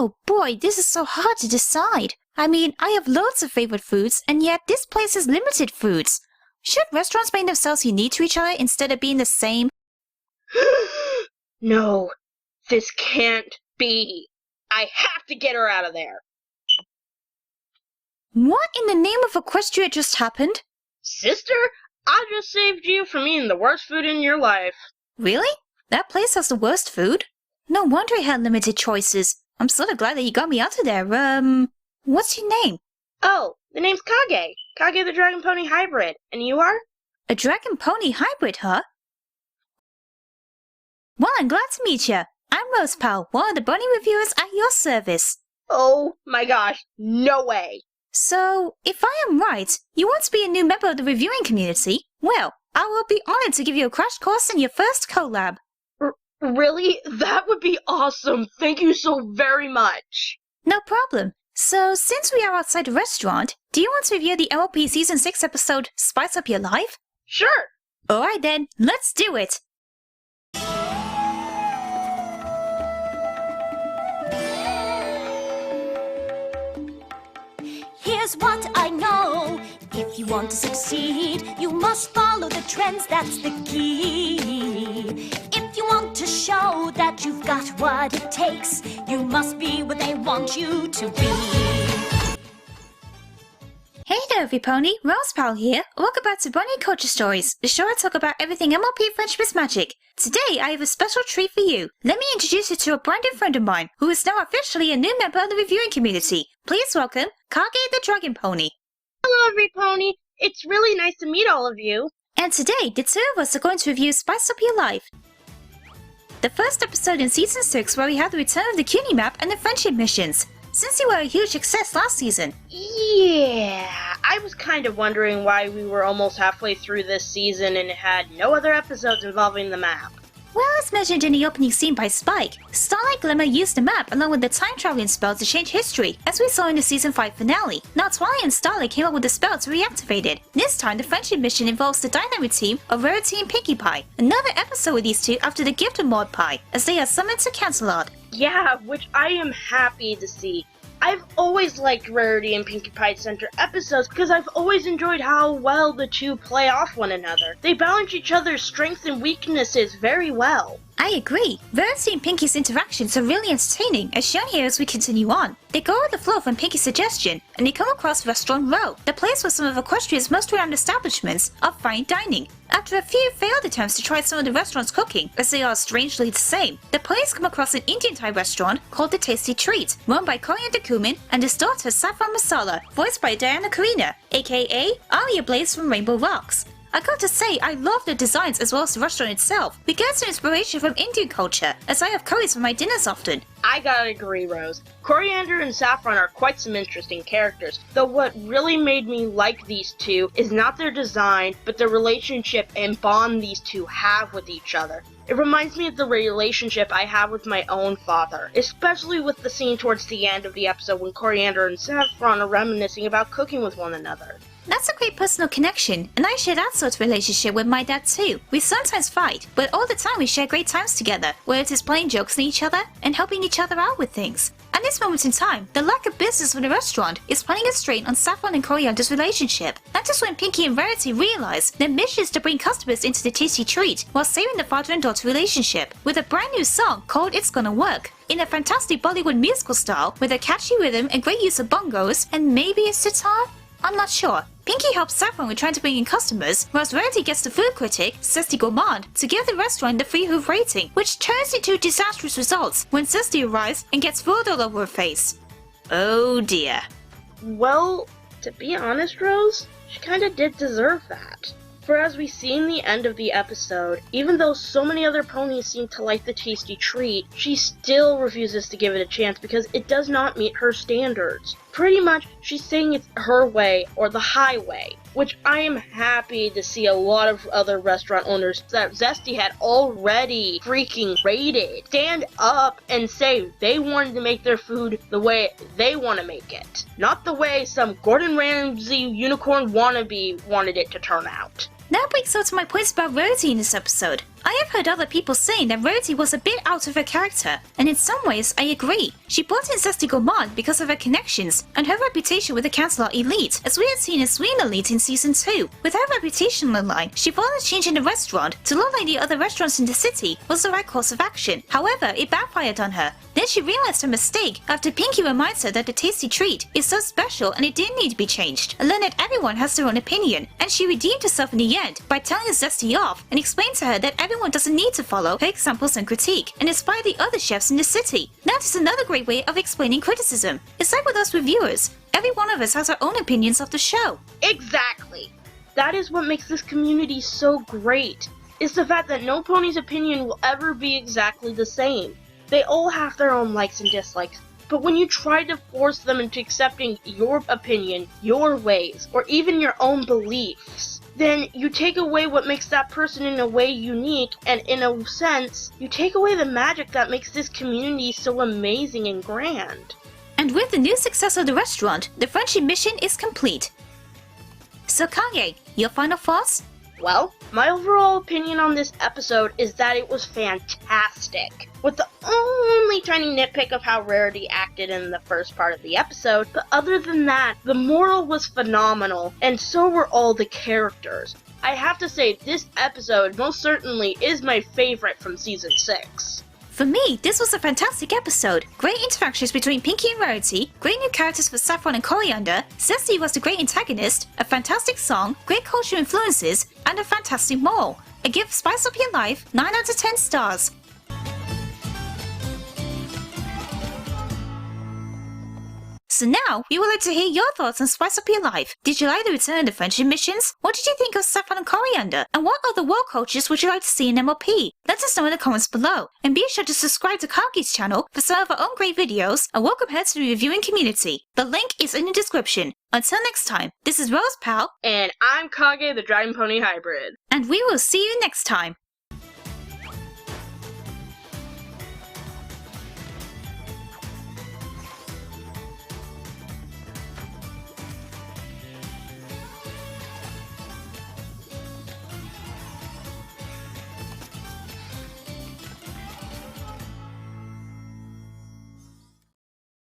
Oh boy, this is so hard to decide. I mean, I have loads of favorite foods, and yet this place has limited foods. Should restaurants make themselves unique to each other instead of being the same? No, this can't be. I have to get her out of there. What in the name of Equestria just happened? Sister, I just saved you from eating the worst food in your life. Really? That place has the worst food? No wonder it had limited choices. I'm sort of glad that you got me out of there. What's your name? Oh, the name's Kage. Kage the Dragon Pony Hybrid. And you are? A dragon pony hybrid, huh? Well, I'm glad to meet you. I'm Rose Pal, one of the bunny reviewers at your service. Oh my gosh, no way. So, if I am right, you want to be a new member of the reviewing community? Well, I will be honored to give you a crash course in your first collab. Really? That would be awesome. Thank you so very much. No problem. So, since we are outside the restaurant, do you want to review the MLP Season 6 episode, Spice Up Your Life? Sure. Alright then, let's do it! Here's what I know. If you want to succeed, you must follow the trends, that's the key. If you want to show that you've got what it takes, you must be what they want you to be. Hey there, everypony, Rose Pal here. Welcome back to Bunny Culture Stories, the show I talk about everything MLP Friendship is Magic. Today, I have a special treat for you. Let me introduce you to a brand new friend of mine, who is now officially a new member of the reviewing community. Please welcome Kage the Dragon Pony. Hello, everypony. It's really nice to meet all of you. And today, the two of us are going to review Spice Up Your Life, the first episode in Season 6 where we had the return of the Cutie Map and the Friendship Missions. Since you were a huge success last season. Yeah, I was kind of wondering why we were almost halfway through this season and had no other episodes involving the map. Well, as mentioned in the opening scene by Spike, Starlight Glimmer used the map along with the time-traveling spell to change history, as we saw in the Season 5 finale. Now Twilight and Starlight came up with the spell to reactivate it. This time, the friendship mission involves the dynamic team of Rarity and Pinkie Pie. Another episode with these two after the gift of Maud Pie, as they are summoned to Cancelot. Yeah, which I am happy to see. I've always liked Rarity and Pinkie Pie Center episodes because I've always enjoyed how well the two play off one another. They balance each other's strengths and weaknesses very well. I agree. Rarity and Pinkie's interactions are really entertaining, as shown here as we continue on. They go with the flow from Pinkie's suggestion, and they come across Restaurant Row, the place where some of Equestria's most renowned establishments of fine dining. After a few failed attempts to try some of the restaurant's cooking, as they are strangely the same, the players come across an Indian Thai restaurant called The Tasty Treat, run by Coriander Cumin and his daughter Saffron Masala, voiced by Diana Karina, aka Alia Blaze from Rainbow Rocks. I got to say, I love the designs as well as the restaurant itself. We get some inspiration from Indian culture, as I have curries for my dinners often. I gotta agree, Rose. Coriander and Saffron are quite some interesting characters, though what really made me like these two is not their design, but the relationship and bond these two have with each other. It reminds me of the relationship I have with my own father, especially with the scene towards the end of the episode when Coriander and Saffron are reminiscing about cooking with one another. That's a great personal connection, and I share that sort of relationship with my dad too. We sometimes fight, but all the time we share great times together, whether it is playing jokes on each other and helping each other out with things. At this moment in time, the lack of business from the restaurant is putting a strain on Saffron and Coriander's relationship. That is when Pinkie and Rarity realize their mission is to bring customers into the tasty treat while saving the father and daughter relationship, with a brand new song called It's Gonna Work, in a fantastic Bollywood musical style with a catchy rhythm and great use of bongos and maybe a sitar? I'm not sure. Pinkie helps Saffron with trying to bring in customers, whereas Rarity gets the food critic, Cesty Gourmand, to give the restaurant the free hoof rating, which turns into disastrous results when Cesty arrives and gets food all over her face. Oh dear. Well, to be honest, Rose, she kinda did deserve that. For as we see in the end of the episode, even though so many other ponies seem to like the tasty treat, she still refuses to give it a chance because it does not meet her standards. Pretty much, she's saying it's her way or the highway, which I am happy to see a lot of other restaurant owners that Zesty had already freaking rated stand up and say they wanted to make their food the way they want to make it, not the way some Gordon Ramsay unicorn wannabe wanted it to turn out. Now brings up to my points about Rarity in this episode. I have heard other people saying that Rarity was a bit out of her character, and in some ways I agree. She brought in Zesty Gourmand because of her connections and her reputation with the Counselor Elite, as we had seen in Sween Elite in Season 2. With her reputation on the line, she thought that changing the restaurant to look like the other restaurants in the city was the right course of action. However, it backfired on her. Then she realized her mistake after Pinkie reminds her that the tasty treat is so special and it didn't need to be changed, and learned that everyone has their own opinion, and she redeemed herself in the end by telling Zesty off and explained to her that everyone doesn't need to follow her examples and critique, and inspire the other chefs in the city. That is another great way of explaining criticism. It's like with us reviewers. Every one of us has our own opinions of the show. Exactly! That is what makes this community so great. It's the fact that no pony's opinion will ever be exactly the same. They all have their own likes and dislikes, but when you try to force them into accepting your opinion, your ways, or even your own beliefs, then you take away what makes that person in a way unique, and in a sense, you take away the magic that makes this community so amazing and grand. And with the new success of the restaurant, the friendship mission is complete. So Kage, your final thoughts? Well, my overall opinion on this episode is that it was fantastic, with the only tiny nitpick of how Rarity acted in the first part of the episode, but other than that, the moral was phenomenal, and so were all the characters. I have to say, this episode most certainly is my favorite from Season 6. For me, this was a fantastic episode. Great interactions between Pinkie and Rarity, great new characters for Saffron and Coriander, Zesty was the great antagonist, a fantastic song, great cultural influences, and a fantastic moral. I give Spice Up Your Life 9 out of 10 stars. So now, we would like to hear your thoughts on Spice Up Your Life. Did you like the return of the friendship missions? What did you think of Saffron and Coriander? And what other world cultures would you like to see in MLP? Let us know in the comments below. And be sure to subscribe to Kage's channel for some of our own great videos, and welcome her to the reviewing community. The link is in the description. Until next time, this is Rose Pal. And I'm Kage, the Dragon Pony Hybrid. And we will see you next time.